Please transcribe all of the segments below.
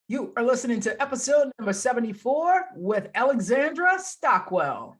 You are listening to episode number 74 with Alexandra Stockwell.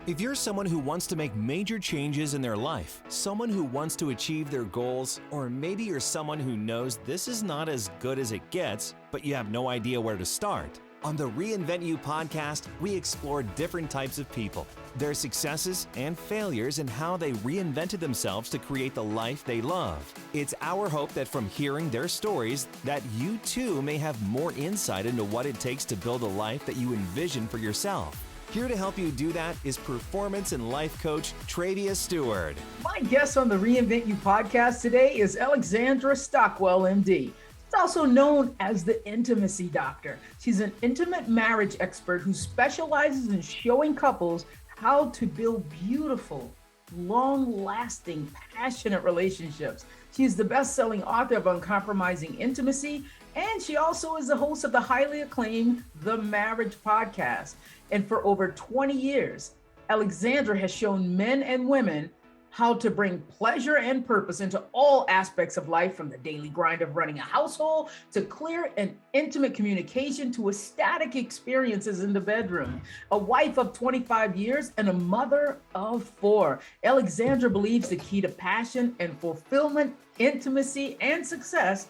If you're someone who wants to make major changes in their life, someone who wants to achieve their goals, or maybe you're someone who knows this is not as good as it gets, but you have no idea where to start, on the Reinvent You podcast, we explore different types of people, their successes and failures, and how they reinvented themselves to create the life they love. It's our hope that from hearing their stories, that you too may have more insight into what it takes to build a life that you envision for yourself. Here to help you do that is performance and life coach Travia Stewart. My guest on the Reinvent You podcast today is Alexandra Stockwell, MD. She's also known as the Intimacy Doctor. She's an intimate marriage expert who specializes in showing couples how to build beautiful, long-lasting, passionate relationships. She's the best-selling author of Uncompromising Intimacy, and she also is the host of the highly acclaimed The Marriage Podcast. And for over 20 years, Alexandra has shown men and women how to bring pleasure and purpose into all aspects of life, from the daily grind of running a household to clear and intimate communication to ecstatic experiences in the bedroom. A wife of 25 years and a mother of 4, Alexandra believes the key to passion and fulfillment, intimacy, and success,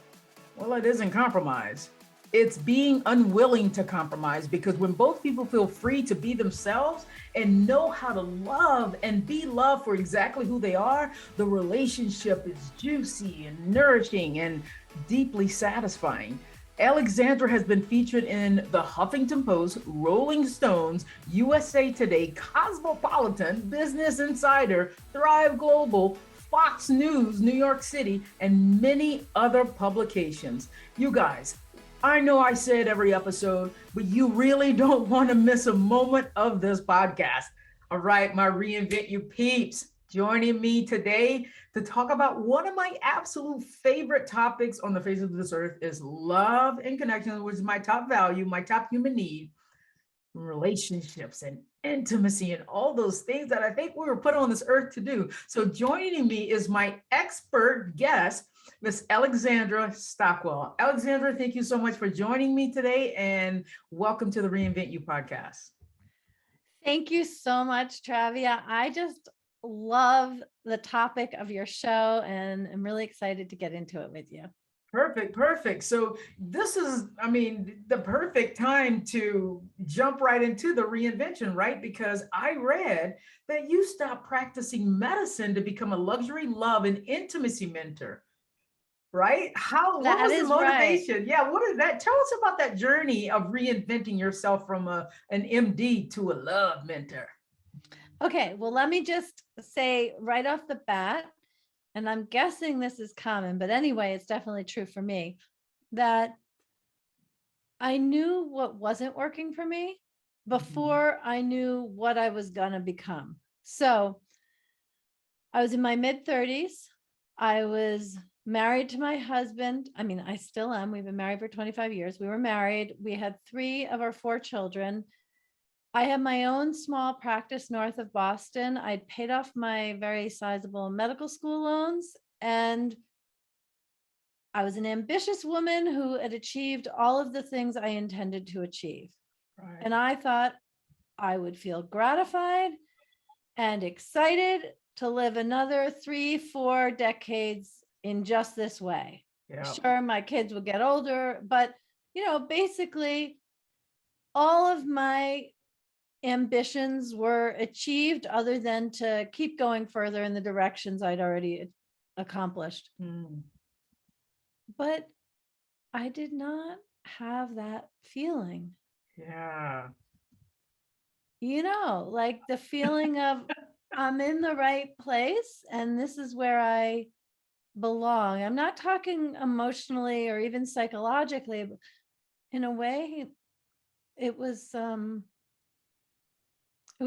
well, it isn't compromise. It's being unwilling to compromise, because when both people feel free to be themselves and know how to love and be loved for exactly who they are, the relationship is juicy and nourishing and deeply satisfying. Alexandra has been featured in the Huffington Post, Rolling Stones, USA Today, Cosmopolitan, Business Insider, Thriveglobal, Fox News, New York City, and many other publications. You guys, I know I say it every episode, but you really don't want to miss a moment of this podcast. All right, my Reinvent You peeps, joining me today to talk about one of my absolute favorite topics on the face of this earth is love and connection, which is my top value, my top human need, relationships and intimacy and all those things that I think we were put on this earth to do. So joining me is my expert guest, Miss Alexandra Stockwell. Alexandra, thank you so much for joining me today, and welcome to the Reinvent You podcast. Thank you so much, Travia. I just love the topic of your show, and I'm really excited to get into it with you. Perfect. So this is, the perfect time to jump right into the reinvention, right? Because I read that you stopped practicing medicine to become a luxury love and intimacy mentor. Right? What was the motivation? Right. Yeah, what is that? Tell us about that journey of reinventing yourself from an MD to a love mentor. Okay, well, let me just say right off the bat, and I'm guessing this is common, but anyway, it's definitely true for me, that I knew what wasn't working for me before I knew what I was going to become. So I was in my mid-30s. I was married to my husband. I still am. We've been married for 25 years. We were married. We had 3 of our 4 children. I had my own small practice north of Boston. I'd paid off my very sizable medical school loans, and I was an ambitious woman who had achieved all of the things I intended to achieve. Right. And I thought I would feel gratified and excited to live another 3-4 decades in just this way. Yeah. Sure, my kids would get older, but basically all of my ambitions were achieved, other than to keep going further in the directions I'd already accomplished. But I did not have that feeling. Yeah. Like the feeling of I'm in the right place and this is where I belong. I'm not talking emotionally or even psychologically, but in a way it was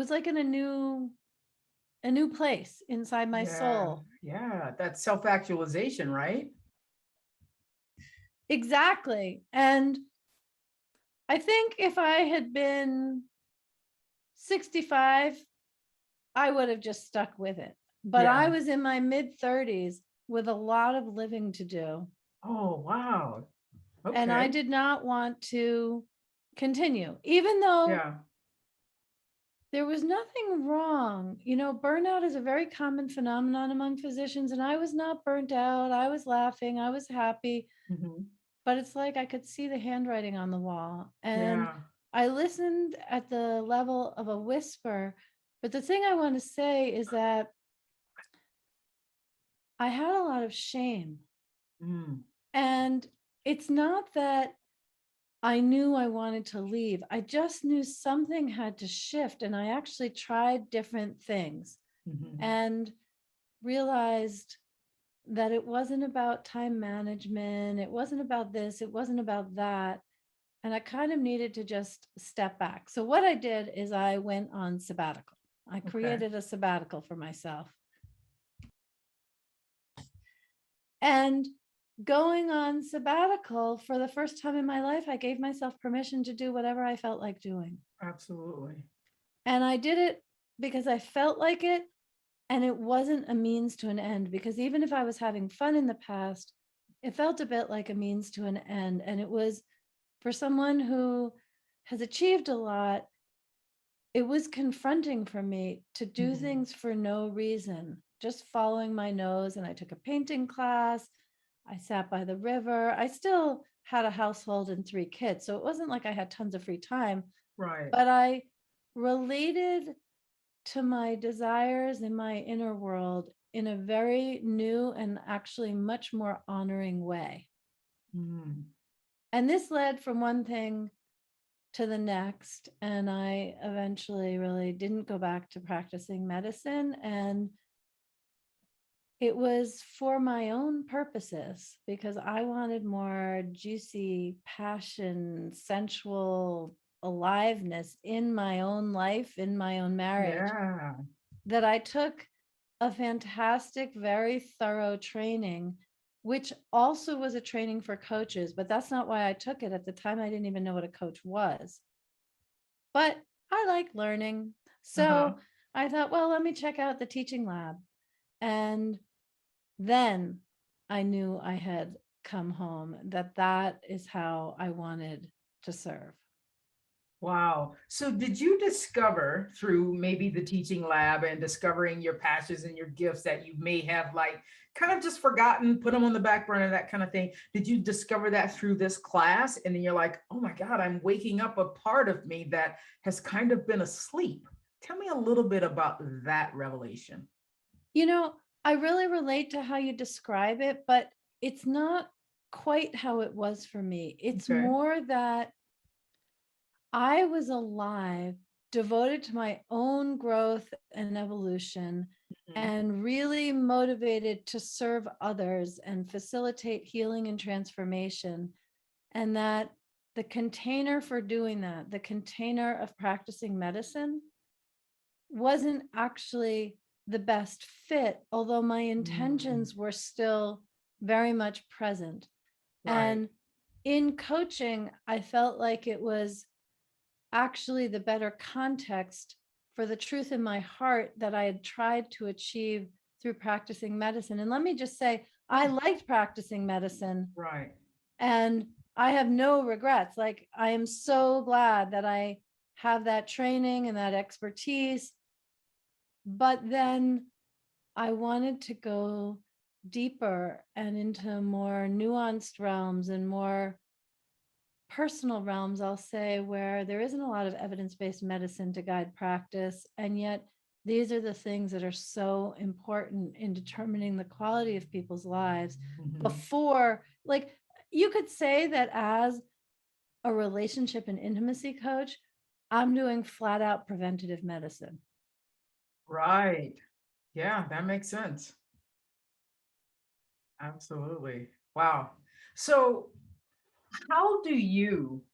like in a new place inside my soul. Yeah, that's self-actualization, right? Exactly. And I think if I had been 65, I would have just stuck with it. But I was in my mid-30s with a lot of living to do. Oh, wow. And I Okay. did not want to continue, even though Yeah. there was nothing wrong. Burnout is a very common phenomenon among physicians, and I was not burnt out. I was laughing, I was happy, Mhm. but it's like I could see the handwriting on the wall. And Yeah. I listened at the level of a whisper. But the thing I want to say is that I had a lot of shame. Mm. And it's not that I knew I wanted to leave. I just knew something had to shift. And I actually tried different things Mhm. and realized that it wasn't about time management. It wasn't about this. It wasn't about that. And I kind of needed to just step back. So what I did is I went on sabbatical. I Okay. created a sabbatical for myself. And going on sabbatical for the first time in my life, I gave myself permission to do whatever I felt like doing. Absolutely. And I did it because I felt like it. And it wasn't a means to an end, because even if I was having fun in the past, it felt a bit like a means to an end. And it was, for someone who has achieved a lot, it was confronting for me to do Mhm. things for no reason, just following my nose. And I took a painting class. I sat by the river. I still had a household and 3 kids. So it wasn't like I had tons of free time, Right. but I related to my desires in my inner world in a very new and actually much more honoring way. Mm. And this led from one thing to the next. And I eventually really didn't go back to practicing medicine. And it was for my own purposes, because I wanted more juicy passion, sensual aliveness in my own life, in my own marriage, Yeah. that I took a fantastic, very thorough training, which also was a training for coaches, but that's not why I took it. At the time, I didn't even know what a coach was. But I like learning. Uh-huh. So I thought, well, let me check out the teaching lab. And then I knew I had come home, that is how I wanted to serve. Wow. So did you discover through maybe the teaching lab and discovering your passions and your gifts that you may have like kind of just forgotten, put them on the back burner, that kind of thing? Did you discover that through this class? And then you're like, oh my God, I'm waking up a part of me that has kind of been asleep. Tell me a little bit about that revelation. You know, I really relate to how you describe it, but it's not quite how it was for me. It's Okay. more that I was alive, devoted to my own growth and evolution, Mhm. and really motivated to serve others and facilitate healing and transformation. And that the container for doing that, the container of practicing medicine, wasn't actually the best fit, although my Mm. intentions were still very much present. Right. And in coaching, I felt like it was actually the better context for the truth in my heart that I had tried to achieve through practicing medicine. And let me just say, I liked practicing medicine Right. and I have no regrets. Like, I am so glad that I have that training and that expertise. But then I wanted to go deeper and into more nuanced realms and more personal realms, I'll say, where there isn't a lot of evidence-based medicine to guide practice. And yet, these are the things that are so important in determining the quality of people's lives Mhm. before, like, you could say that as a relationship and intimacy coach, I'm doing flat out preventative medicine. Right. Yeah, that makes sense. Absolutely. Wow. So how do you,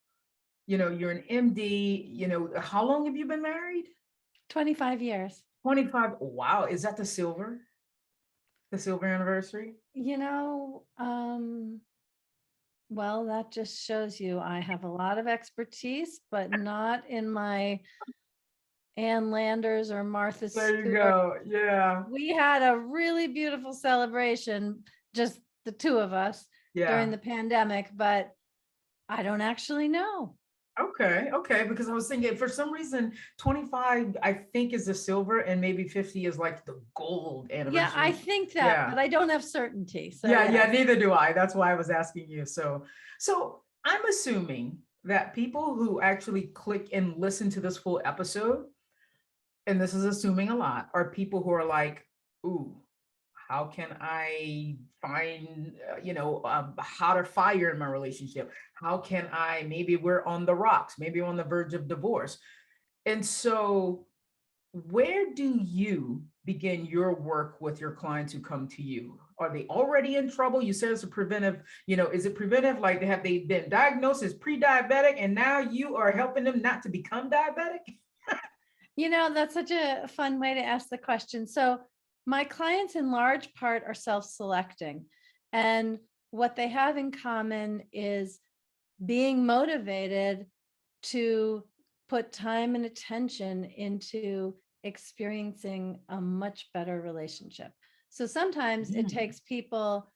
you're an MD, how long have you been married? 25 years. 25. Wow. Is that the silver anniversary? You know, well, that just shows you I have a lot of expertise, but not in my Ann Landers or Martha There you Stewart. go. Yeah. We had a really beautiful celebration, just the two of us during Yeah. the pandemic, but I don't actually know. Okay. Because I was thinking for some reason 25, I think, is the silver, and maybe 50 is like the gold Yeah, I anniversary. think that, Yeah. but I don't have certainty. So Yeah, yes. neither do I. That's why I was asking you. So I'm assuming that people who actually click and listen to this full episode, and this is assuming a lot, are people who are like, ooh, how can I find, a hotter fire in my relationship? How can I, maybe we're on the rocks, maybe on the verge of divorce. And so where do you begin your work with your clients who come to you? Are they already in trouble? You said it's a preventive, is it preventive? Like, have they been diagnosed as pre-diabetic and now you are helping them not to become diabetic? That's such a fun way to ask the question. So my clients in large part are self-selecting, and what they have in common is being motivated to put time and attention into experiencing a much better relationship. So sometimes it Mm. takes people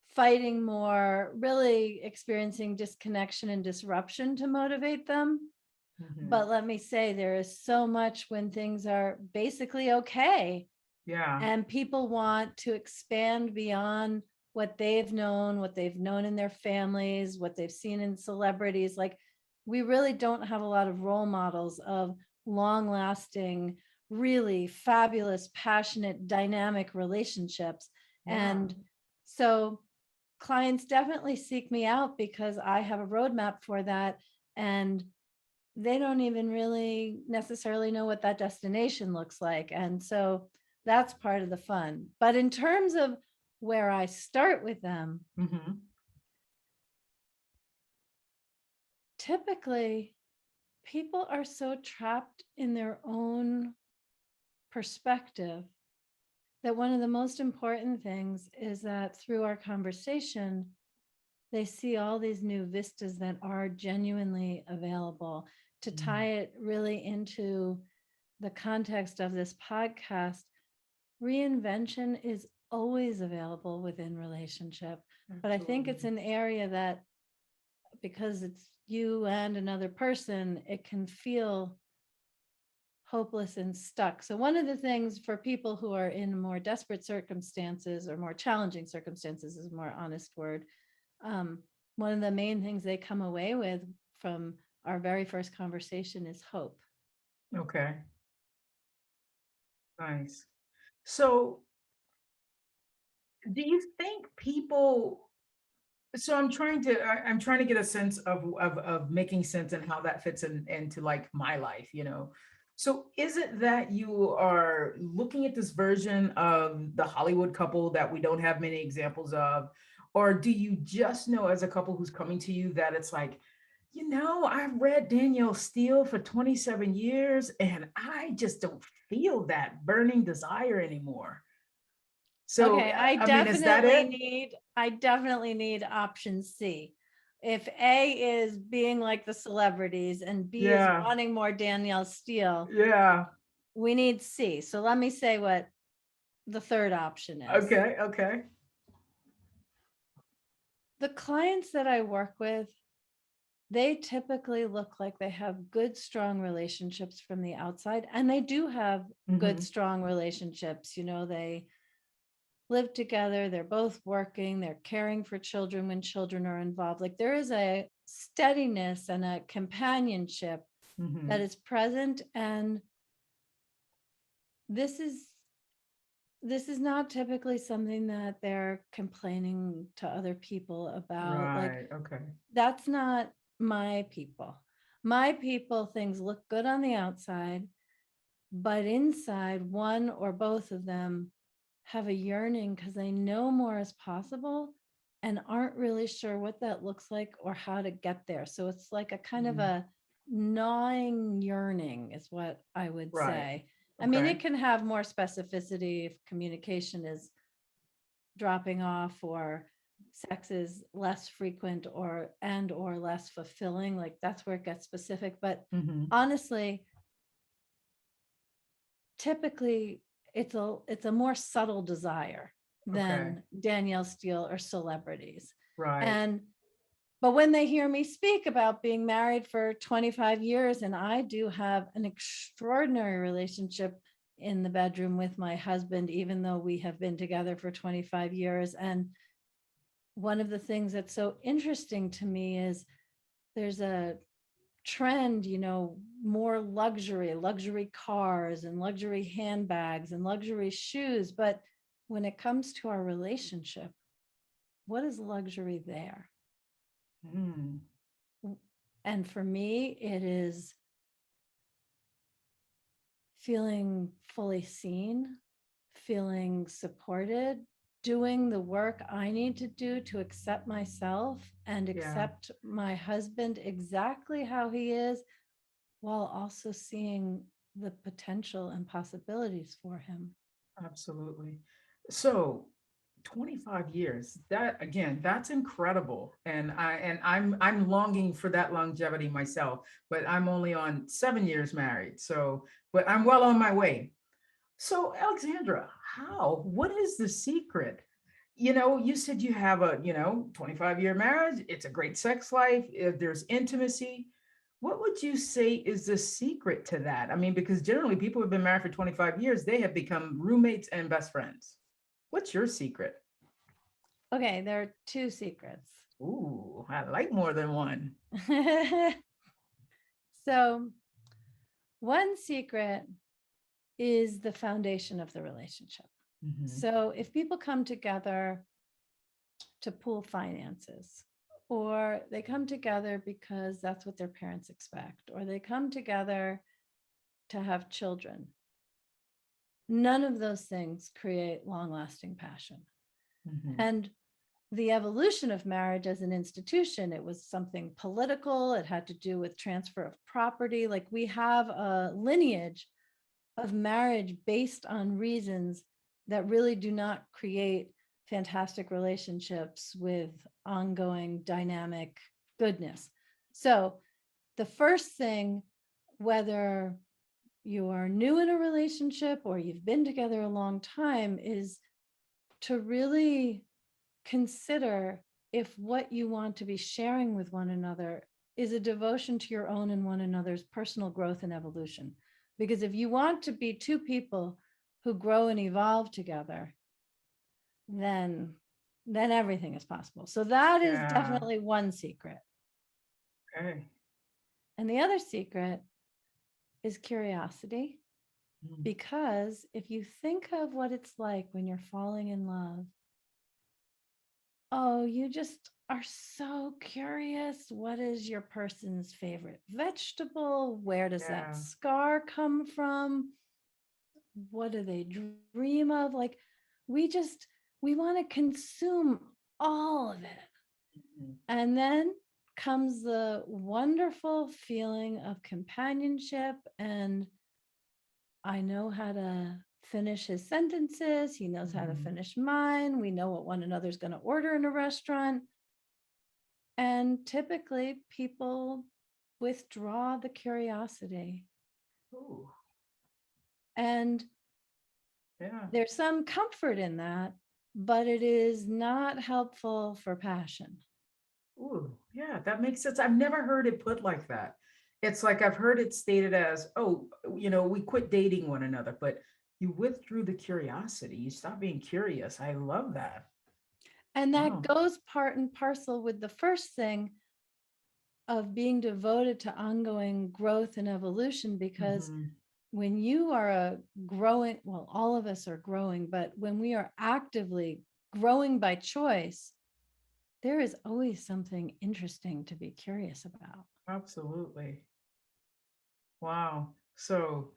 fighting more, really experiencing disconnection and disruption to motivate them. Mhm. But let me say, there is so much when things are basically okay Yeah. and people want to expand beyond what they've known in their families, what they've seen in celebrities. Like, we really don't have a lot of role models of long lasting, really fabulous, passionate, dynamic relationships. Yeah. And so clients definitely seek me out because I have a roadmap for that. And they don't even really necessarily know what that destination looks like. And so that's part of the fun. But in terms of where I start with them, Mhm. typically people are so trapped in their own perspective that one of the most important things is that through our conversation, they see all these new vistas that are genuinely available. To tie it really into the context of this podcast, reinvention is always available within relationship. But I think it's an area that, because it's you and another person, it can feel hopeless and stuck. So one of the things for people who are in more desperate circumstances, or more challenging circumstances is a more honest word, one of the main things they come away with from our very first conversation is hope. Okay. Nice. So do you think people, so I'm trying to get a sense of making sense and how that fits into like my life, So is it that you are looking at this version of the Hollywood couple that we don't have many examples of? Or do you just know, as a couple who's coming to you, that it's like, I've read Danielle Steele for 27 years and I just don't feel that burning desire anymore. So, Okay, I I mean, is that it? definitely need option C. If A is being like the celebrities and B is Yeah, wanting more Danielle Steele, yeah. we need C. So let me say what the third option is. Okay. The clients that I work with, they typically look like they have good, strong relationships from the outside, and they do have good, Mhm. strong relationships. They live together, they're both working, they're caring for children when children are involved. Like, there is a steadiness and a companionship that Mhm. is present. And this is not typically something that they're complaining to other people about. Like, Right, okay. that's not my people. My people, things look good on the outside, but inside, one or both of them have a yearning because they know more is possible and aren't really sure what that looks like or how to get there. So it's like a kind of Mhm. a gnawing yearning, is what I would Right, say. I mean, okay. it can have more specificity if communication is dropping off, or sex is less frequent, or less fulfilling. Like, that's where it gets specific. But Mhm. honestly, typically it's a more subtle desire Okay, than Danielle Steele or celebrities. right. And But when they hear me speak about being married for 25 years, and I do have an extraordinary relationship in the bedroom with my husband, even though we have been together for 25 years. And one of the things that's so interesting to me is there's a trend, more luxury cars and luxury handbags and luxury shoes. But when it comes to our relationship, what is luxury there? Mm. And for me, it is feeling fully seen, feeling supported, doing the work I need to do to accept myself and Yeah, accept my husband exactly how he is, while also seeing the potential and possibilities for him. absolutely. So 25 years, that again, that's incredible. And I'm longing for that longevity myself, but I'm only on 7 years married. So, but I'm well on my way. So, Alexandra, what is the secret? You said you have a, 25-year marriage. It's a great sex life. There's intimacy. What would you say is the secret to that? I mean, because generally people who've been married for 25 years, they have become roommates and best friends. What's your secret? Okay, there are two secrets. Ooh, I like more than one. So, one secret is the foundation of the relationship. Mhm. So, if people come together to pool finances, or they come together because that's what their parents expect, or they come together to have children, none of those things create long lasting passion. Mhm. And the evolution of marriage as an institution, it was something political. It had to do with transfer of property. Like we have a lineage of marriage based on reasons that really do not create fantastic relationships with ongoing dynamic goodness. So the first thing, whether you are new in a relationship or you've been together a long time, is to really consider if what you want to be sharing with one another is a devotion to your own and one another's personal growth and evolution. Because if you want to be two people who grow and evolve together, then everything is possible. So that is Yeah. definitely one secret. Okay. And the other secret is curiosity. Mm. Because if you think of what it's like when you're falling in love, oh, you just are so curious. What is your person's favorite vegetable? Where does that Yeah. scar come from? What do they dream of? Like, we just, we want to consume all of it. Mhm. And then comes the wonderful feeling of companionship. And I know how to finish his sentences. He knows how to Mhm. finish mine. We know what one another's going to order in a restaurant. And typically people withdraw the curiosity. Ooh, And yeah. there's some comfort in that, but it is not helpful for passion. Ooh, yeah, that makes sense. I've never heard it put like that. It's like I've heard it stated as, oh, we quit dating one another, but you withdrew the curiosity. You stopped being curious. I love that. And that Wow. goes part and parcel with the first thing of being devoted to ongoing growth and evolution, because Mhm. when you are a growing, well, all of us are growing, but when we are actively growing by choice, there is always something interesting to be curious about. Absolutely. Wow. So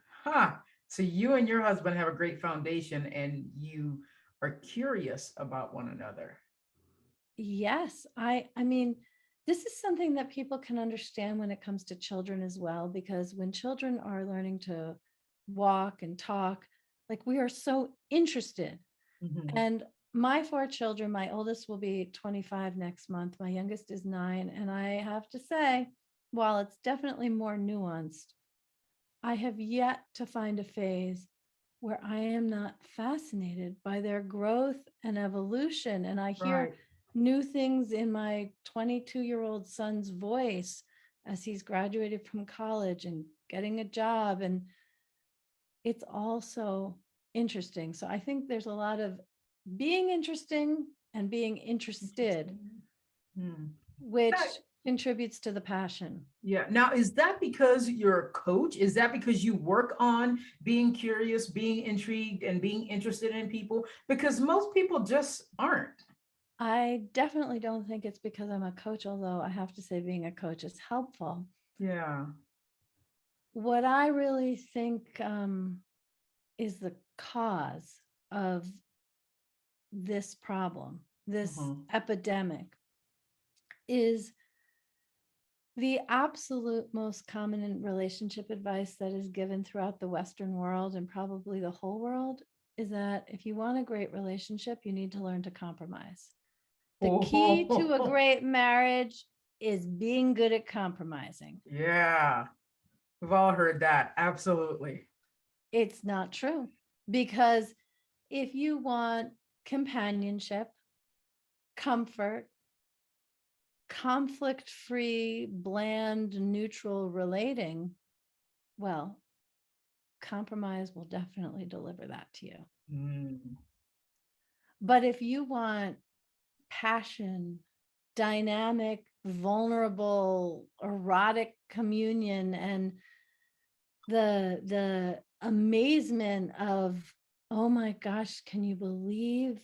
you and your husband have a great foundation and you are curious about one another. Yes, I mean, this is something that people can understand when it comes to children as well, because when children are learning to walk and talk, like we are so interested. Mhm. And my four children, my oldest will be 25 next month, my youngest is 9, and I have to say, while it's definitely more nuanced, I have yet to find a phase where I am not fascinated by their growth and evolution. And I hear Right. new things in my 22-year-old son's voice as he's graduated from college and getting a job. And it's also interesting. So I think there's a lot of being interesting and being interested, Hmm. which That- contributes to the passion. Yeah. Now, is that because you're a coach? Is that because you work on being curious, being intrigued, and being interested in people? Because most people just aren't. I definitely don't think it's because I'm a coach, although I have to say being a coach is helpful. Yeah. What I really think is the cause of this problem, this epidemic, is the absolute most common relationship advice that is given throughout the Western world and probably the whole world is that if you want a great relationship, you need to learn to compromise. The key to a great marriage is being good at compromising. Yeah. We've all heard that. Absolutely. It's not true, because if you want companionship, comfort, conflict-free, bland, neutral relating, well, compromise will definitely deliver that to you. Mm. But if you want passion, dynamic, vulnerable, erotic communion, and the amazement of, oh my gosh, can you believe,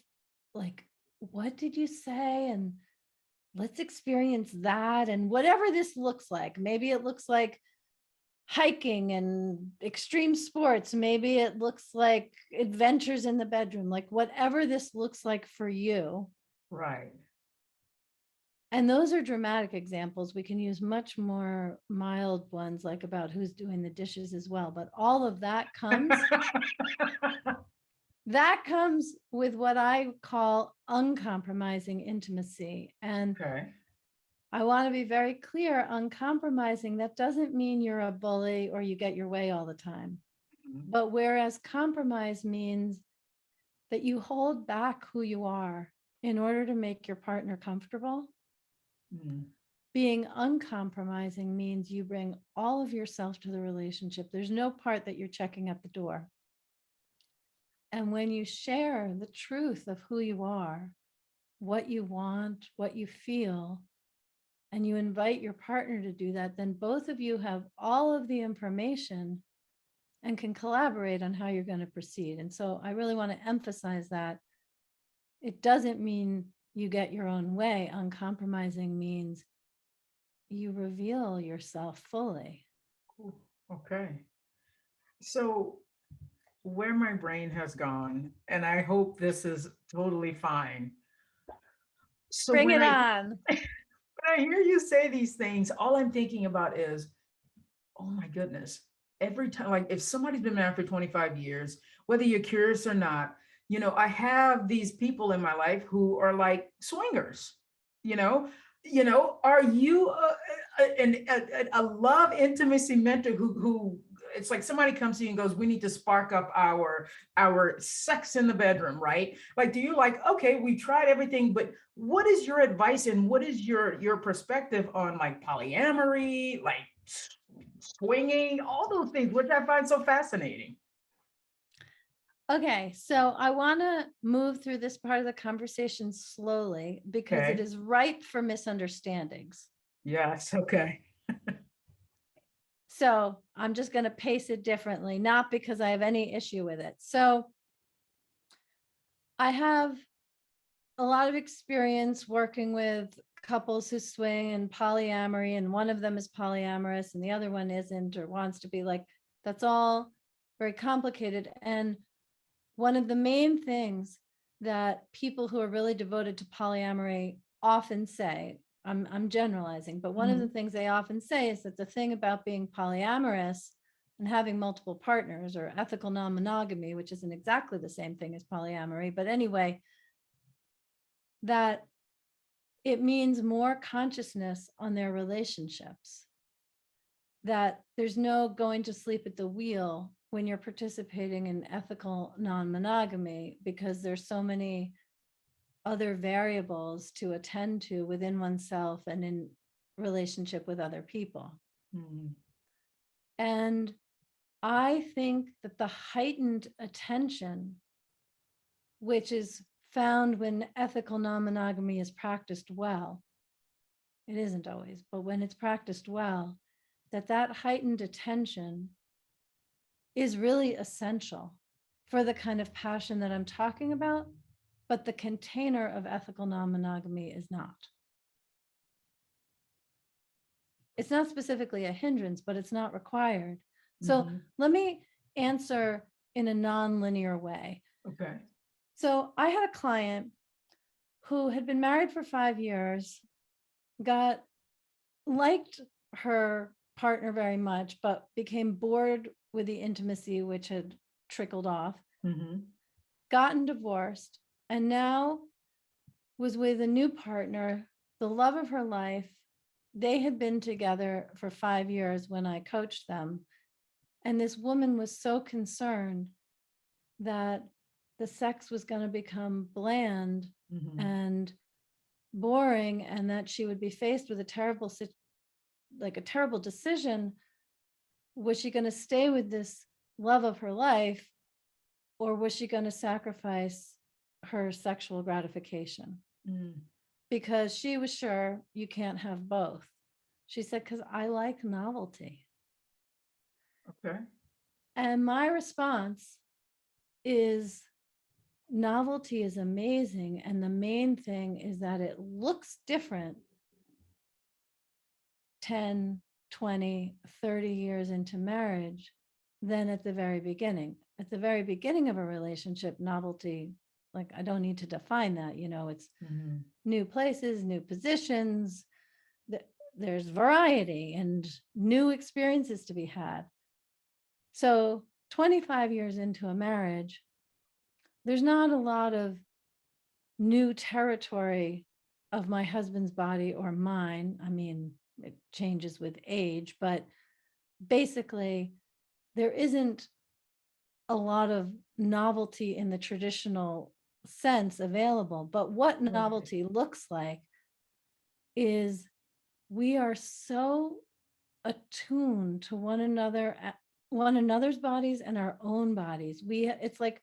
like, what did you say? And let's experience that. And whatever this looks like, maybe it looks like hiking and extreme sports. Maybe it looks like adventures in the bedroom, like whatever this looks like for you. Right. And those are dramatic examples. We can use much more mild ones, like about who's doing the dishes as well. But all of that comes with what I call uncompromising intimacy. And Okay. I want to be very clear, uncompromising, that doesn't mean you're a bully or you get your way all the time. But whereas compromise means that you hold back who you are in order to make your partner comfortable, being uncompromising means you bring all of yourself to the relationship. There's no part that you're checking at the door. And when you share the truth of who you are, what you want, what you feel, and you invite your partner to do that, then both of you have all of the information and can collaborate on how you're going to proceed. And so I really want to emphasize that it doesn't mean you get your own way. Uncompromising means you reveal yourself fully. Okay. So where my brain has gone, and I hope this is totally fine. So Bring when it I on. when I hear you say these things, all I'm thinking about is, oh my goodness, every time, like if somebody's been married for 25 years, whether you're curious or not, I have these people in my life who are like swingers, are you a love intimacy mentor who it's like somebody comes to you and goes, we need to spark up our sex in the bedroom, right? Like, do you like, okay, we tried everything, but what is your advice and what is your perspective on like polyamory, like swinging, all those things, which I find so fascinating? Okay, so I want to move through this part of the conversation slowly because it Okay. is ripe for misunderstandings. Yes. Okay. So I'm just going to pace it differently, not because I have any issue with it. So I have a lot of experience working with couples who swing and polyamory, and one of them is polyamorous and the other one isn't or wants to be. Like, that's all very complicated. And one of the main things that people who are really devoted to polyamory often say, I'm generalizing, but one of the things they often say is that the thing about being polyamorous and having multiple partners, or ethical non-monogamy, which isn't exactly the same thing as polyamory, but anyway, that it means more consciousness on their relationships, that there's no going to sleep at the wheel when you're participating in ethical non-monogamy, because there's so many other variables to attend to within oneself and in relationship with other people. Mhm. And I think that the heightened attention, which is found when ethical non-monogamy is practiced well, it isn't always, but when it's practiced well, that heightened attention is really essential for the kind of passion that I'm talking about, but the container of ethical non-monogamy is not. It's not specifically a hindrance, but it's not required. So Mhm. let me answer in a non-linear way. Okay. So I had a client who had been married for 5 years, liked her partner very much, but became bored with the intimacy which had trickled off, Mhm. gotten divorced, and now was with a new partner, the love of her life. They had been together for 5 years when I coached them. And this woman was so concerned that the sex was going to become bland Mhm. and boring, and that she would be faced with a terrible decision. Was she going to stay with this love of her life, or was she going to sacrifice her sexual gratification? Mm. Because she was sure you can't have both. She said, because I like novelty. Okay. And my response is, novelty is amazing. And the main thing is that it looks different 10, 20, 30 years into marriage than at the very beginning. At the very beginning of a relationship, novelty, like, I don't need to define that, it's Mhm. new places, new positions, there's variety and new experiences to be had. So 25 years into a marriage, there's not a lot of new territory of my husband's body or mine. I mean, it changes with age, but basically there isn't a lot of novelty in the traditional sense available. But what Right. novelty looks like is we are so attuned to one another's bodies and our own bodies. It's like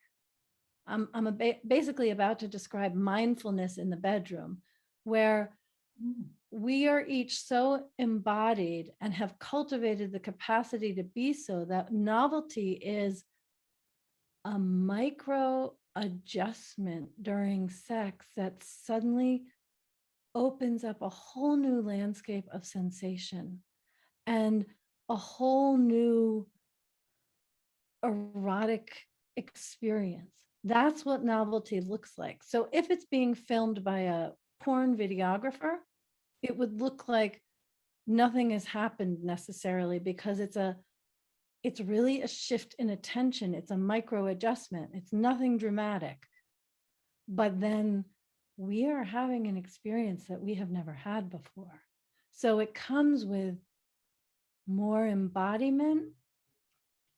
basically about to describe mindfulness in the bedroom, where Mm. we are each so embodied and have cultivated the capacity to be so that novelty is a micro adjustment during sex that suddenly opens up a whole new landscape of sensation and a whole new erotic experience. That's what novelty looks like. So if it's being filmed by a porn videographer, it would look like nothing has happened necessarily, because it's really a shift in attention. It's a micro adjustment. It's nothing dramatic. But then we are having an experience that we have never had before. So it comes with more embodiment,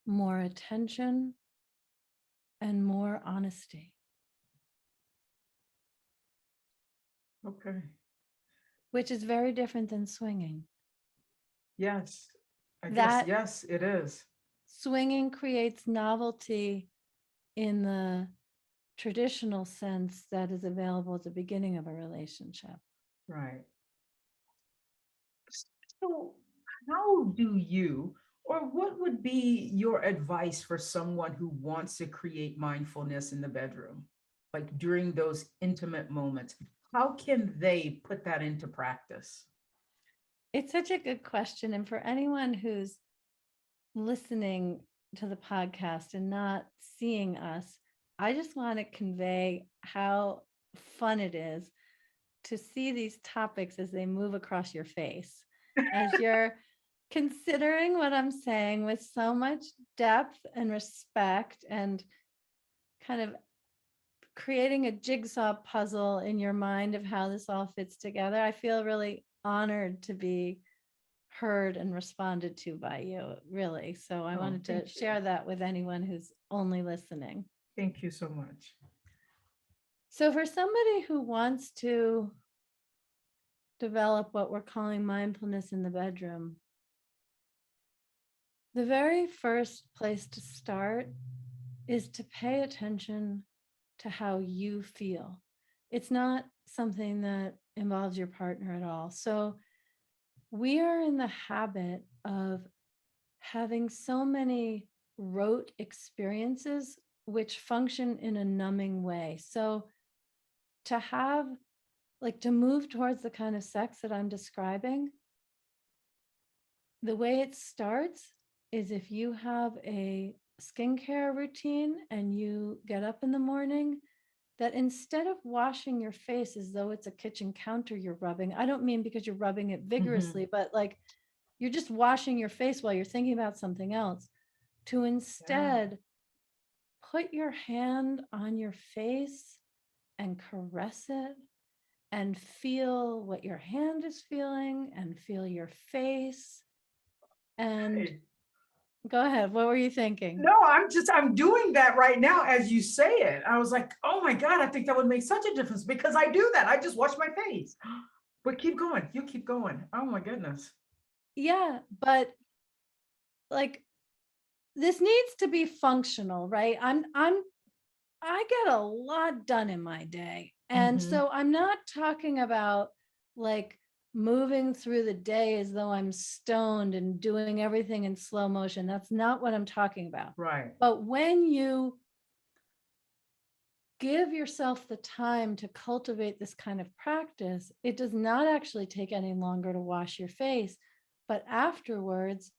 more attention, and more honesty, Okay. which is very different than swinging. Yes. I guess, That yes, it is. swinging creates novelty in the traditional sense that is available at the beginning of a relationship. Right. So, how do you, or what would be your advice for someone who wants to create mindfulness in the bedroom, like during those intimate moments? How can they put that into practice? It's such a good question. And for anyone who's listening to the podcast and not seeing us, I just want to convey how fun it is to see these topics as they move across your face, as you're considering what I'm saying with so much depth and respect, and kind of creating a jigsaw puzzle in your mind of how this all fits together. I feel really honored to be heard and responded to by you, really. So I Oh, wanted to thank you. share that with anyone who's only listening. Thank you so much. So for somebody who wants to develop what we're calling mindfulness in the bedroom, the very first place to start is to pay attention to how you feel. It's not something that involves your partner at all. So we are in the habit of having so many rote experiences which function in a numbing way. So to have, like, to move towards the kind of sex that I'm describing, the way it starts is if you have a skincare routine and you get up in the morning, that instead of washing your face as though it's a kitchen counter you're rubbing, I don't mean because you're rubbing it vigorously, but like you're just washing your face while you're thinking about something else, to instead put your hand on your face and caress it and feel what your hand is feeling and feel your face. And Hey. go ahead. What were you thinking? No, I'm doing that right now as you say it. I was like, oh my God, I think that would make such a difference because I do that. I just wash my face. But keep going. You keep going. Oh my goodness. Yeah, but like this needs to be functional, right? I get a lot done in my day. And Mhm. so I'm not talking about like moving through the day as though I'm stoned and doing everything in slow motion. That's not what I'm talking about. Right. But when you give yourself the time to cultivate this kind of practice, it does not actually take any longer to wash your face, but afterwards,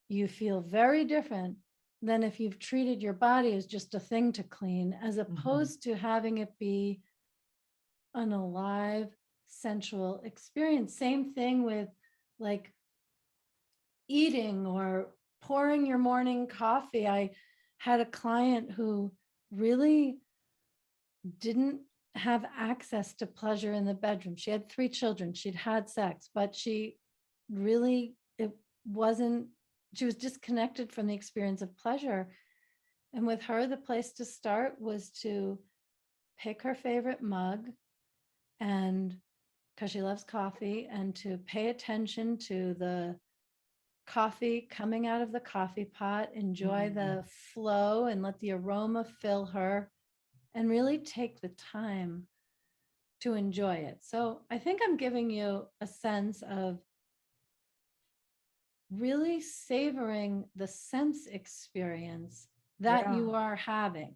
you feel very different than if you've treated your body as just a thing to clean, as opposed to having it be an alive, sensual experience. Same thing with like eating or pouring your morning coffee. I had a client who really didn't have access to pleasure in the bedroom. She had 3 children. She'd had sex, but she really, it wasn't, she was disconnected from the experience of pleasure. And with her, the place to start was to pick her favorite mug, and because she loves coffee, and to pay attention to the coffee coming out of the coffee pot, enjoy the flow and let the aroma fill her, and really take the time to enjoy it. So I think I'm giving you a sense of really savoring the sense experience that Yeah. you are having.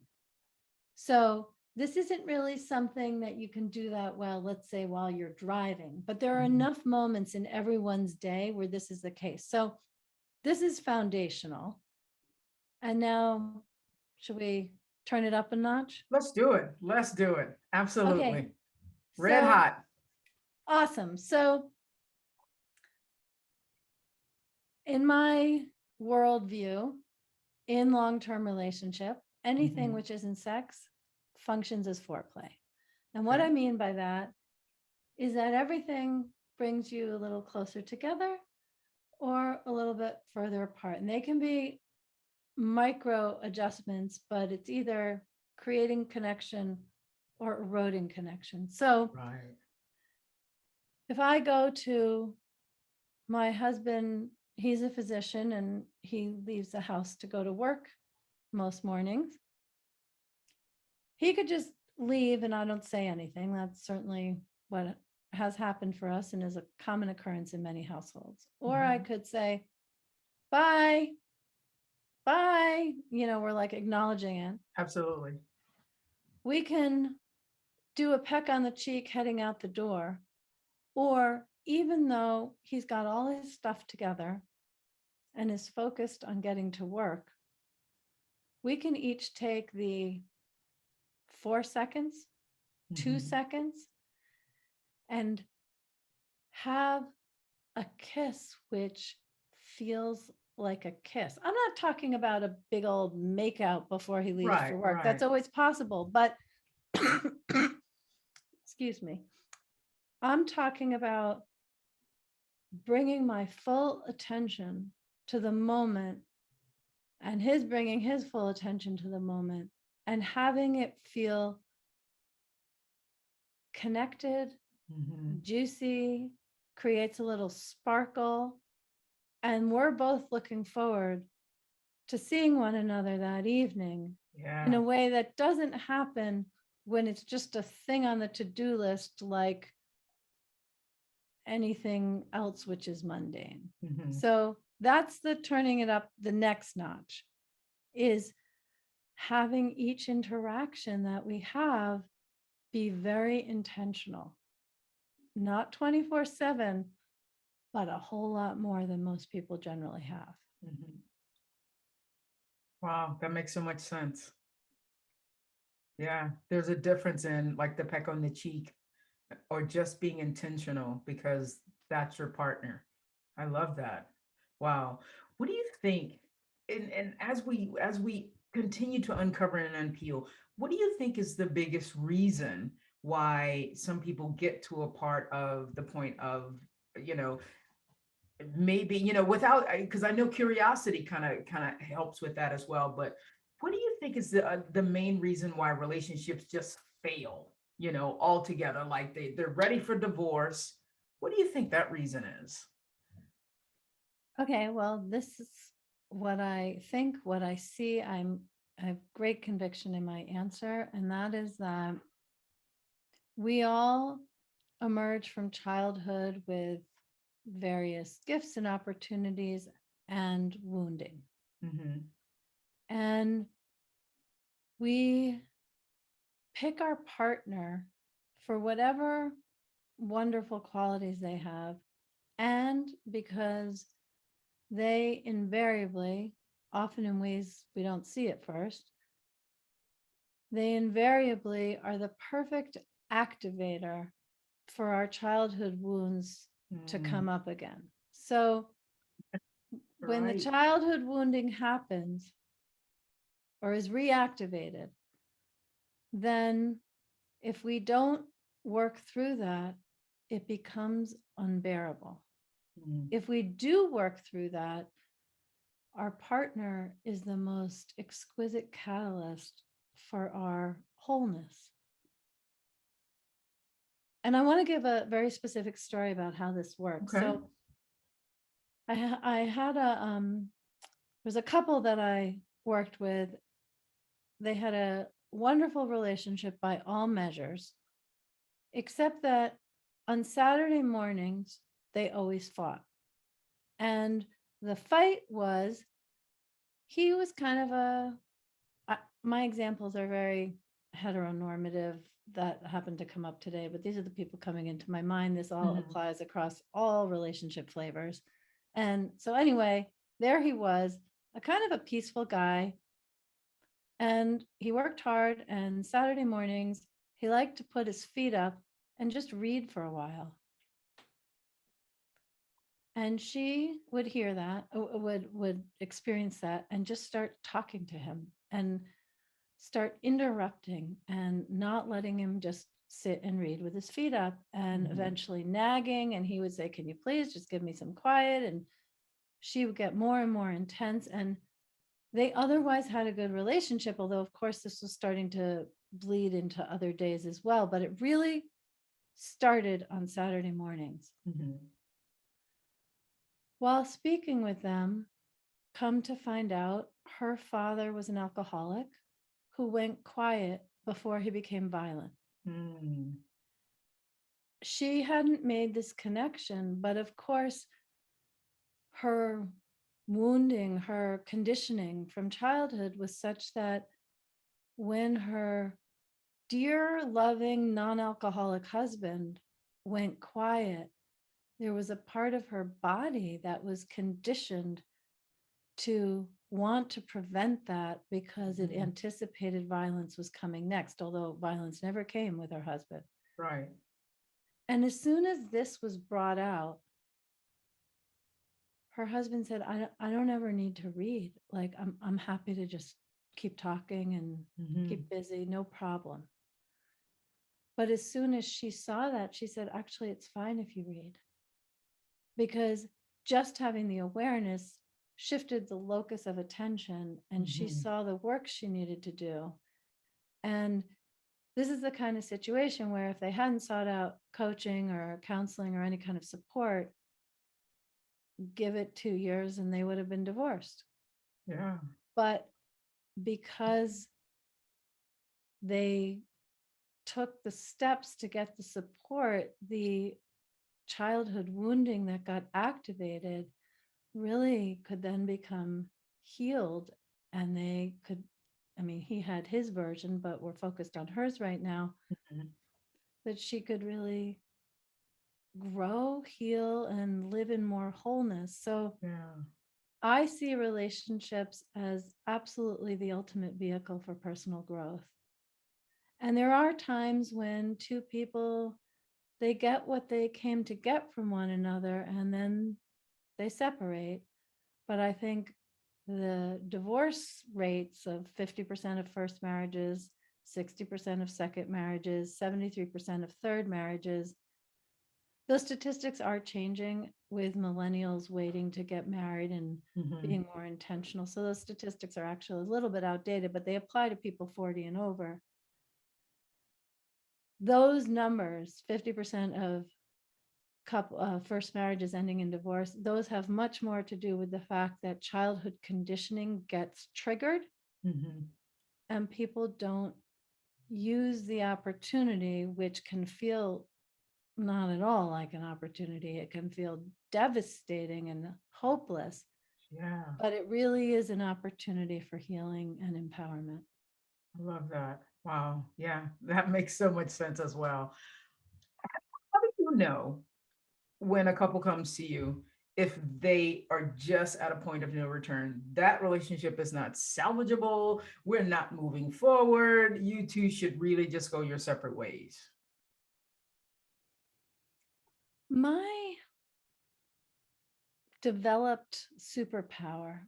So this isn't really something that you can do that well, let's say while you're driving, but there are enough moments in everyone's day where this is the case. So this is foundational. And now, should we turn it up a notch? Let's do it. Let's do it. Absolutely. Okay. Red So hot. awesome. So in my worldview, in long-term relationship, anything which isn't sex functions as foreplay. And what I mean by that is that everything brings you a little closer together or a little bit further apart. And they can be micro adjustments, but it's either creating connection or eroding connection. So Right. if I go to my husband, he's a physician and he leaves the house to go to work most mornings. He could just leave and I don't say anything. That's certainly what has happened for us and is a common occurrence in many households. Or I could say, bye, bye. You know, we're like acknowledging it. Absolutely. We can do a peck on the cheek heading out the door. Or even though he's got all his stuff together and is focused on getting to work, we can each take the 4 seconds, 2 seconds, and have a kiss which feels like a kiss. I'm not talking about a big old makeout before he leaves for work. That's always possible, but excuse me. I'm talking about bringing my full attention to the moment and his bringing his full attention to the moment and having it feel connected, Mhm. juicy, creates a little sparkle. And we're both looking forward to seeing one another that evening in Yeah. a way that doesn't happen when it's just a thing on the to-do list, like anything else which is mundane. Mhm. So that's the turning it up the next notch, is having each interaction that we have be very intentional, not 24/7, but a whole lot more than most people generally have. Mhm. Wow, that makes so much sense. Yeah, there's a difference in like the peck on the cheek or just being intentional because that's your partner. I love that. Wow. What do you think? And as we continue to uncover and unpeel, what do you think is the biggest reason why some people get to a part of the point of, you know, maybe, without, because I know curiosity kind of helps with that as well, but what do you think is the main reason why relationships just fail, altogether? Like they're ready for divorce. What do you think that reason is? Okay, well, this is what I think, what I see. I have great conviction in my answer, and that is that we all emerge from childhood with various gifts and opportunities and wounding. Mm-hmm. And we pick our partner for whatever wonderful qualities they have, and because they invariably, often in ways we don't see at first, they invariably are the perfect activator for our childhood wounds to Mm, come up again. So when the right. childhood wounding happens or is reactivated, then if we don't work through that, it becomes unbearable. Mm, If we do work through that, our partner is the most exquisite catalyst for our wholeness. And I want to give a very specific story about how this works. okay. So I had there's a couple that I worked with. They had a wonderful relationship by all measures, except that on Saturday mornings, they always fought. And the fight was, he was kind of my examples are very heteronormative that happened to come up today, but these are the people coming into my mind. This all Mhm. applies across all relationship flavors. And so, anyway, there he was, a kind of a peaceful guy. And he worked hard. And Saturday mornings, he liked to put his feet up and just read for a while. And she would hear that, would experience that, and just start talking to him and start interrupting and not letting him just sit and read with his feet up, and Mhm. eventually nagging. And he would say, "Can you please just give me some quiet?" And she would get more and more intense. And they otherwise had a good relationship, although, of course, this was starting to bleed into other days as well. But it really started on Saturday mornings. Mhm. While speaking with them, come to find out her father was an alcoholic who went quiet before he became violent. Mm, She hadn't made this connection, but of course, her wounding, her conditioning from childhood was such that when her dear, loving, non alcoholic husband went quiet, there was a part of her body that was conditioned to want to prevent that because it mhm. anticipated violence was coming next, although violence never came with her husband. Right. And as soon as this was brought out, her husband said, I don't ever need to read. Like, I'm happy to just keep talking and Mhm. keep busy, no problem. But as soon as she saw that, she said, actually, it's fine if you read. Because just having the awareness shifted the locus of attention, and she Mhm. saw the work she needed to do. And this is the kind of situation where if they hadn't sought out coaching or counseling or any kind of support, give it 2 years and they would have been divorced. Yeah. But because they took the steps to get the support, the childhood wounding that got activated really could then become healed. And they could, I mean, he had his version, but we're focused on hers right now, Mhm. that she could really grow, heal, and live in more wholeness. So Yeah. I see relationships as absolutely the ultimate vehicle for personal growth. And there are times when two people, they get what they came to get from one another and then they separate. But I think the divorce rates of 50% of first marriages, 60% of second marriages, 73% of third marriages, those statistics are changing with millennials waiting to get married and Mhm. being more intentional. So those statistics are actually a little bit outdated, but they apply to people 40 and over. Those numbers, 50% of first marriages ending in divorce, those have much more to do with the fact that childhood conditioning gets triggered Mhm. and people don't use the opportunity, which can feel not at all like an opportunity. It can feel devastating and hopeless, Yeah. but it really is an opportunity for healing and empowerment. I love that. Wow. Yeah. That makes so much sense as well. How do you know when a couple comes to you if they are just at a point of no return? That relationship is not salvageable. We're not moving forward. You two should really just go your separate ways. My developed superpower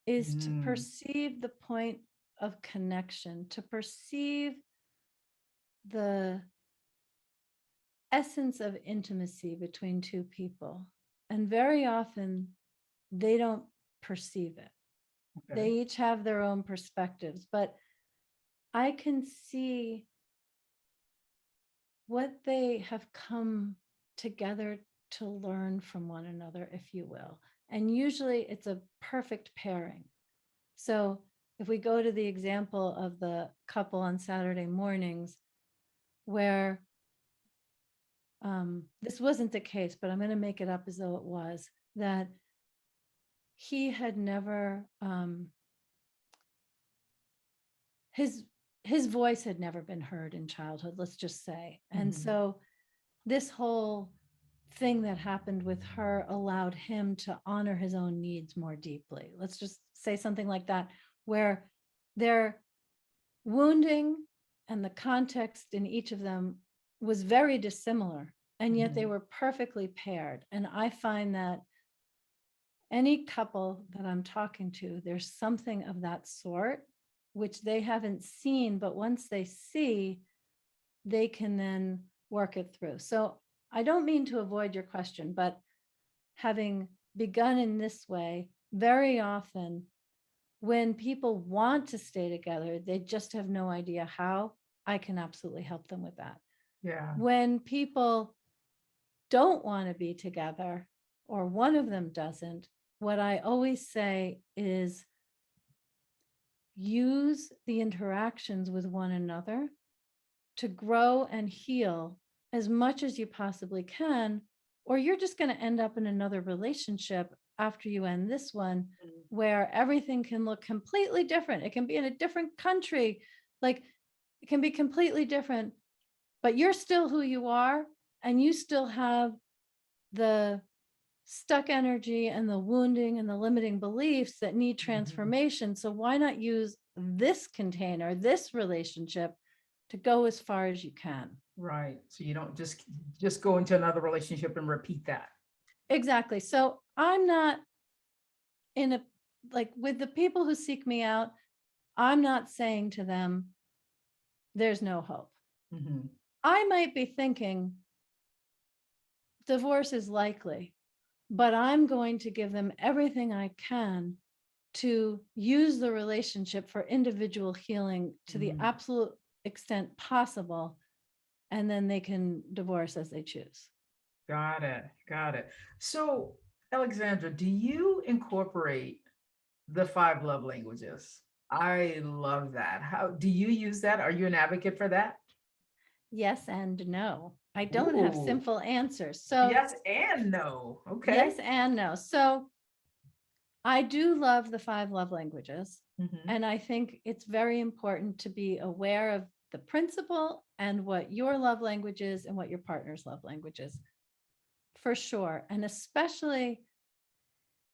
is to Mm. perceive the point of connection, to perceive the essence of intimacy between two people. And very often they don't perceive it. They Okay. each have their own perspectives, but I can see what they have come together to learn from one another, if you will. And usually it's a perfect pairing. So if we go to the example of the couple on Saturday mornings, where this wasn't the case, but I'm going to make it up as though it was, that he had never, his voice had never been heard in childhood, let's just say. And Mhm. so this whole thing that happened with her allowed him to honor his own needs more deeply. Let's just say something like that, where their wounding and the context in each of them was very dissimilar, and yet they Mhm. were perfectly paired. And I find that any couple that I'm talking to, there's something of that sort, which they haven't seen, but once they see, they can then work it through. So I don't mean to avoid your question, but having begun in this way, very often when people want to stay together, they just have no idea how. I can absolutely help them with that. Yeah. When people don't want to be together, or one of them doesn't, what I always say is use the interactions with one another to grow and heal as much as you possibly can, or you're just going to end up in another relationship after you end this one where everything can look completely different. It can be in a different country, like it can be completely different, but you're still who you are, and you still have the stuck energy and the wounding and the limiting beliefs that need Mhm. transformation. So why not use this container, this relationship, to go as far as you can? Right. So you don't just go into another relationship and repeat that. Exactly. So I'm not in a, like with the people who seek me out, I'm not saying to them, there's no hope. Mhm. I might be thinking divorce is likely, but I'm going to give them everything I can to use the relationship for individual healing to the Mm. absolute extent possible, and then they can divorce as they choose. Got it. Got it. So, Alexandra, do you incorporate the five love languages? I love that. How do you use that? Are you an advocate for that? Yes and no. I don't have Ooh, simple answers. So yes and no. Okay. yes and no. So I do love the five love languages. Mhm. And I think it's very important to be aware of the principle and what your love language is and what your partner's love language is, for sure. And especially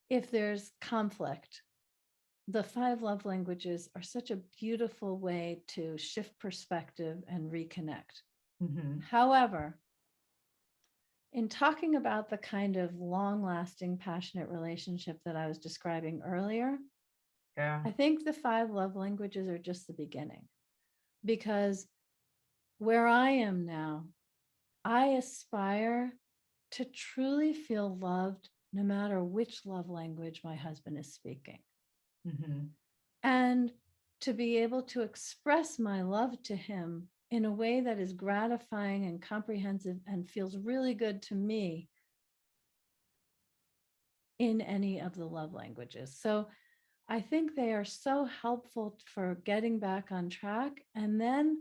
if there's conflict, the five love languages are such a beautiful way to shift perspective and reconnect. Mhm. However, in talking about the kind of long lasting, passionate relationship that I was describing earlier, Yeah. I think the five love languages are just the beginning, because where I am now, I aspire to truly feel loved no matter which love language my husband is speaking. Mhm. And to be able to express my love to him in a way that is gratifying and comprehensive and feels really good to me in any of the love languages. So I think they are so helpful for getting back on track. And then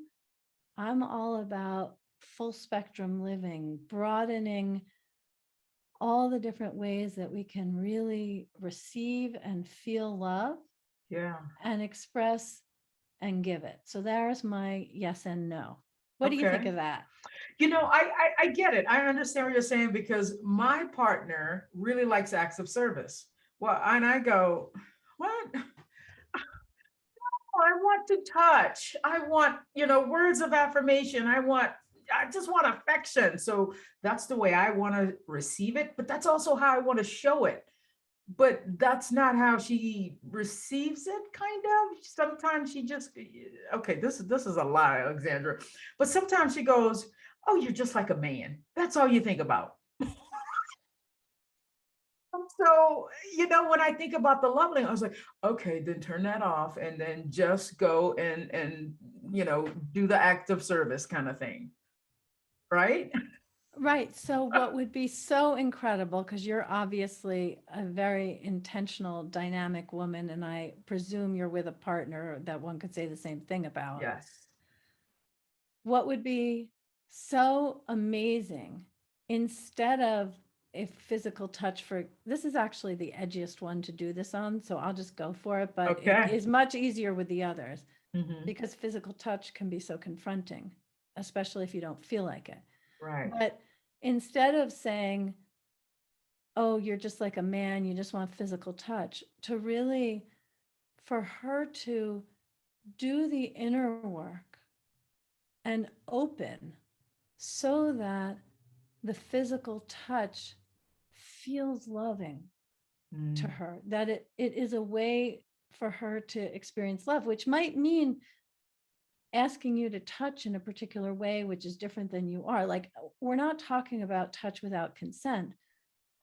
I'm all about full spectrum living, broadening all the different ways that we can really receive and feel love Yeah. and express and give it. So there's my yes and no. What do you think Okay. of that? I get it. I understand what you're saying because my partner really likes acts of service. Well, and I go, what? I want to touch. I want, words of affirmation. I just want affection. So that's the way I want to receive it, but that's also how I want to show it. But that's not how she receives it, kind of. Sometimes she just, okay, this is a lie, Alexandra. But sometimes she goes, "Oh, you're just like a man. That's all you think about." So, when I think about the loving, I was like, okay, then turn that off and then just go and do the act of service kind of thing. Right? Right. So, what would be so incredible, because you're obviously a very intentional, dynamic woman, and I presume you're with a partner that one could say the same thing about. Yes. What would be so amazing, instead of a physical touch, for this is actually the edgiest one to do this on, so I'll just go for it, but it Okay. is much easier with the others Mhm. because physical touch can be so confronting, especially if you don't feel like it. Right. But instead of saying, oh, you're just like a man, you just want physical touch, to really, for her to do the inner work and open so that the physical touch feels loving to Mm. her, that it is a way for her to experience love, which might mean asking you to touch in a particular way, which is different than you are. Like, we're not talking about touch without consent.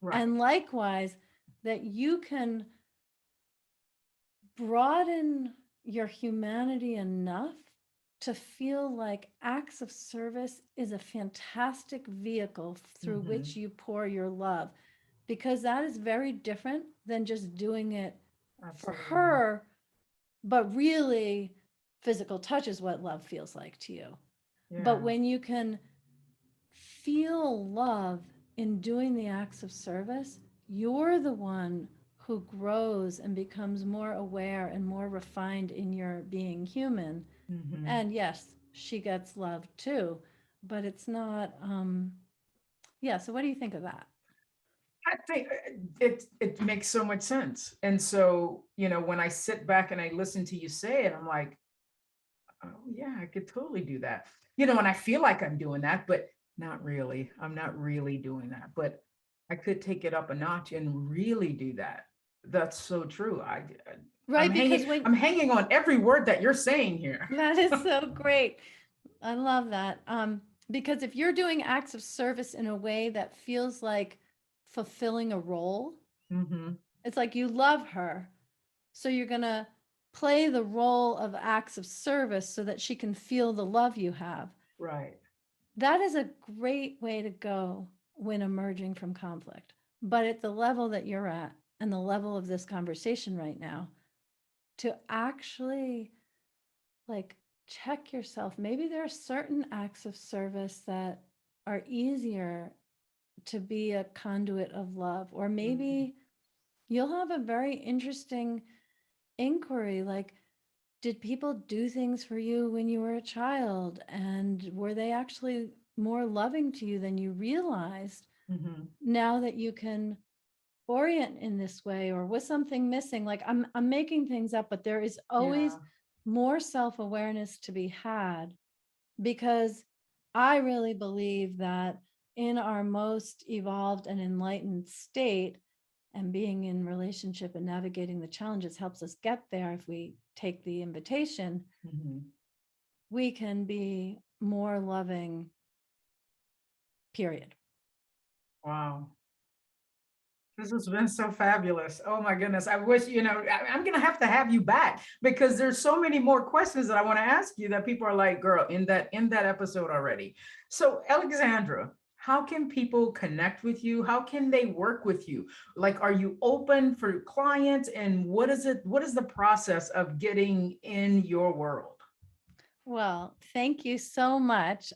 Right. And likewise, that you can broaden your humanity enough to feel like acts of service is a fantastic vehicle through which Mhm. you pour your love, because that is very different than just doing it for Absolutely. her, but really physical touch is what love feels like to you. But Yeah. when you can feel love in doing the acts of service, you're the one who grows and becomes more aware and more refined in your being human. Mhm. And yes, she gets love too, but it's not, yeah. So what do you think of that? I think it makes so much sense. And so, when I sit back and I listen to you say it, I'm like, oh yeah, I could totally do that. And I feel like I'm doing that, but not really. I'm not really doing that. But I could take it up a notch and really do that. That's so true. I'm Right, because hanging, when I'm hanging on every word that you're saying here. that is so great. I love that. Because if you're doing acts of service in a way that feels like fulfilling a role, Hmm. it's like you love her, so you're gonna play the role of acts of service so that she can feel the love you have. Right. That is a great way to go when emerging from conflict. But at the level that you're at and the level of this conversation right now, to actually like check yourself. Maybe there are certain acts of service that are easier to be a conduit of love, or maybe you'll have a very interesting inquiry like, did people do things for you when you were a child? And were they actually more loving to you than you realized? Mm-hmm. Now that you can orient in this way, or was something missing? Like I'm making things up, but there is always Yeah. more self-awareness to be had, because I really believe that in our most evolved and enlightened state, and being in relationship and navigating the challenges helps us get there if we take the invitation, Mm-hmm. we can be more loving, period. Wow. This has been so fabulous. Oh my goodness. I wish, I'm going to have you back because there's so many more questions that I want to ask you that people are like, girl, in that episode already. So, Alexandra, how can people connect with you? How can they work with you? Like, are you open for clients? And what is the process of getting in your world? Well, thank you so much.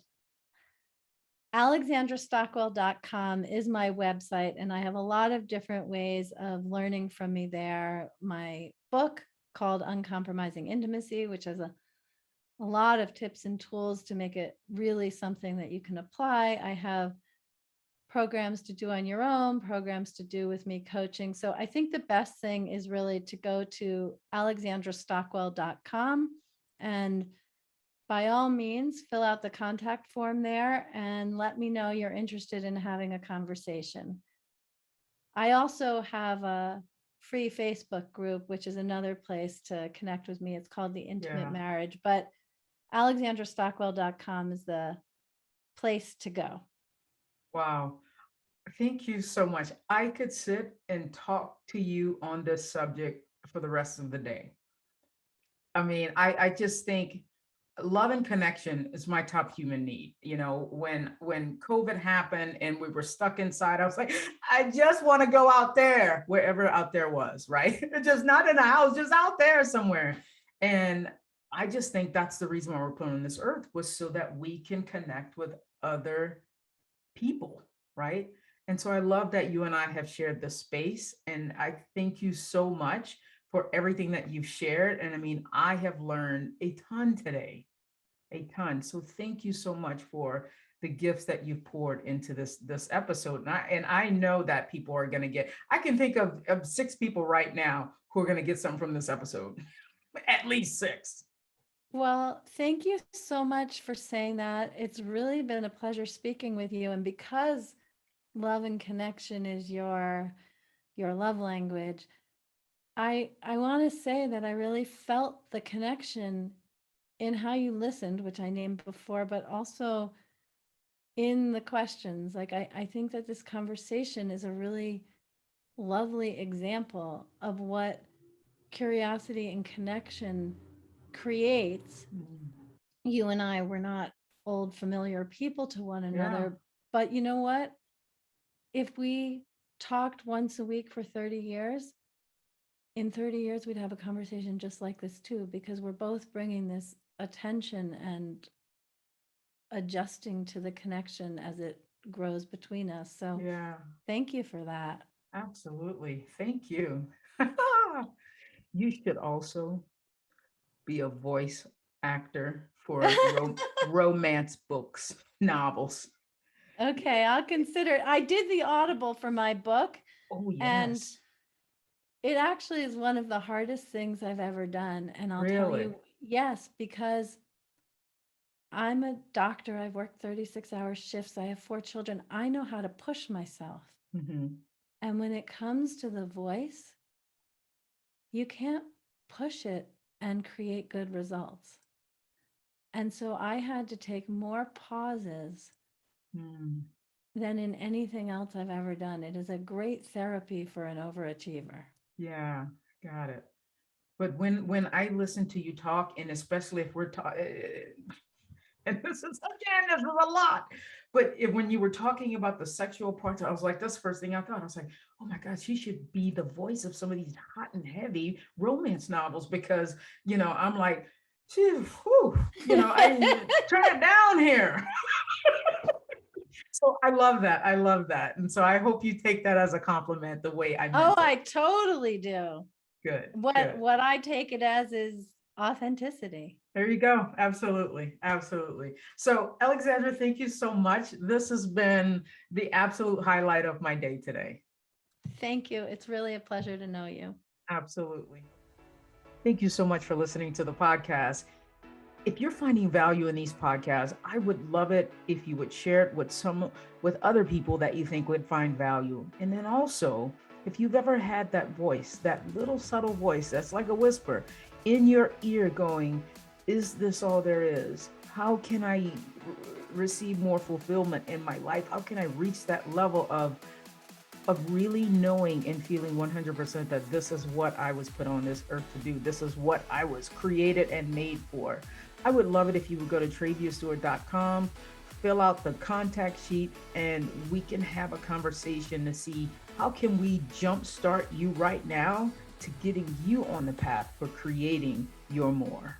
AlexandraStockwell.com is my website, and I have a lot of different ways of learning from me there. My book called Uncompromising Intimacy, which has a lot of tips and tools to make it really something that you can apply. I have programs to do on your own, programs to do with me coaching. So I think the best thing is really to go to alexandrastockwell.com and by all means, fill out the contact form there and let me know you're interested in having a conversation. I also have a free Facebook group, which is another place to connect with me. It's called The Intimate Yeah. Marriage, but alexandrastockwell.com is the place to go. Wow. Thank you so much. I could sit and talk to you on this subject for the rest of the day. I mean, I just think love and connection is my top human need. When COVID happened and we were stuck inside, I was like, I just want to go out there, wherever out there was, right? Just not in a house, just out there somewhere. And I just think that's the reason why we're put on this earth, was so that we can connect with other people, right? And so I love that you and I have shared this space. And I thank you so much for everything that you've shared. And I mean, I have learned a ton today, a ton. So thank you so much for the gifts that you've poured into this episode. And I know that people are going to get, I can think of 6 people right now who are going to get something from this episode, at least 6. Well, thank you so much for saying that. It's really been a pleasure speaking with you. And because love and connection is your love language, I want to say that I really felt the connection in how you listened, which I named before, but also in the questions. Like I think that this conversation is a really lovely example of what curiosity and connection creates. You and I were not old familiar people to one Yeah, another, but you know what? If we talked once a week for 30 years, in 30 years we'd have a conversation just like this too, because we're both bringing this attention and adjusting to the connection as it grows between us. So yeah, thank you for that. absolutely. Thank you. You should also be a voice actor for romance books, novels. Okay, I'll consider it. I did the Audible for my book, Oh, and yes. it actually is one of the hardest things I've ever done. And I'll tell Really? you, yes, because I'm a doctor. I've worked 36-hour shifts. I have 4 children. I know how to push myself. Hmm. And when it comes to the voice, you can't push it and create good results. And so I had to take more pauses Mm, than in anything else I've ever done. It is a great therapy for an overachiever. yeah, got it. But when I listen to you talk, and especially if we're talking, and this is a lot. But when you were talking about the sexual parts, I was like, that's the first thing I thought. I was like, oh my God, she should be the voice of some of these hot and heavy romance novels, because, I'm like, phew, whew, I turn it down here. So I love that. I love that. And so I hope you take that as a compliment, the way I meant Oh, it. I totally do. Good. What I take it as is authenticity. There you go. Absolutely. Absolutely. So, Alexandra, thank you so much. This has been the absolute highlight of my day today. Thank you. It's really a pleasure to know you. Absolutely. Thank you so much for listening to the podcast. If you're finding value in these podcasts, I would love it if you would share it with other people that you think would find value. And then also, if you've ever had that voice, that little subtle voice that's like a whisper in your ear going, is this all there is? How can I receive more fulfillment in my life? How can I reach that level of really knowing and feeling 100% that this is what I was put on this earth to do. This is what I was created and made for. I would love it if you would go to tradeviewstewart.com, fill out the contact sheet, and we can have a conversation to see how can we jumpstart you right now to getting you on the path for creating your more.